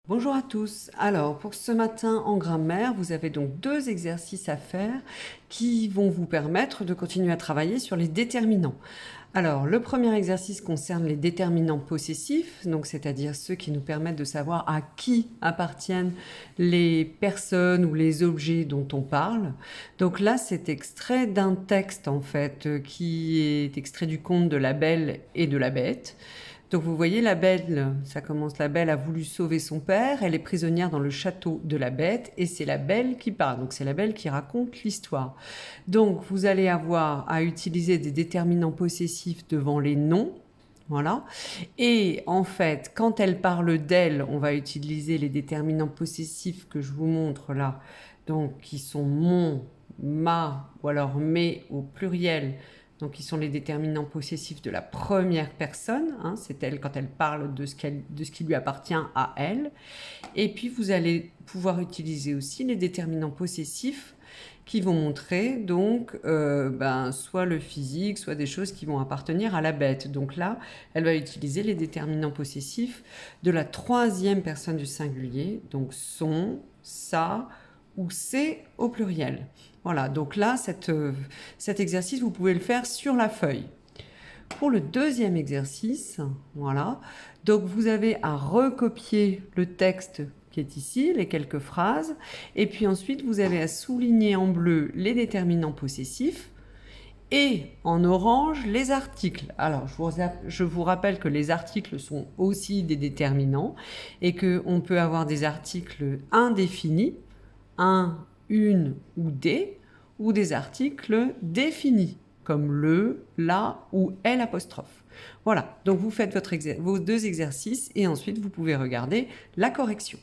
Bonjour à tous. Alors, pour ce matin en grammaire, vous avez donc deux exercices à faire qui vont vous permettre de continuer à travailler sur les déterminants. Alors, le premier exercice concerne les déterminants possessifs, donc c'est-à-dire ceux qui nous permettent de savoir à qui appartiennent les personnes ou les objets dont on parle. Donc là, c'est extrait d'un texte en fait qui est extrait du conte de La Belle et de la Bête. Donc vous voyez, la Belle, ça commence, la Belle a voulu sauver son père, elle est prisonnière dans le château de la Bête, et c'est la Belle qui parle, donc c'est la Belle qui raconte l'histoire. Donc vous allez avoir à utiliser des déterminants possessifs devant les noms, voilà. Et en fait, quand elle parle d'elle, on va utiliser les déterminants possessifs que je vous montre là, donc qui sont mon, ma, ou alors mes au pluriel, donc qui sont les déterminants possessifs de la première personne, hein, c'est elle quand elle parle de ce qui lui appartient à elle. Et puis vous allez pouvoir utiliser aussi les déterminants possessifs qui vont montrer donc soit le physique, soit des choses qui vont appartenir à la bête. Donc là, elle va utiliser les déterminants possessifs de la troisième personne du singulier, donc son, sa ou c'est au pluriel. Voilà, donc là, cet exercice, vous pouvez le faire sur la feuille. Pour le deuxième exercice, voilà, donc vous avez à recopier le texte qui est ici, les quelques phrases, et puis ensuite vous avez à souligner en bleu les déterminants possessifs et en orange les articles. Alors je vous rappelle que les articles sont aussi des déterminants et qu'on peut avoir des articles indéfinis, un, une ou des articles définis, comme le, la ou elle apostrophe. Voilà, donc vous faites vos deux exercices et ensuite vous pouvez regarder la correction.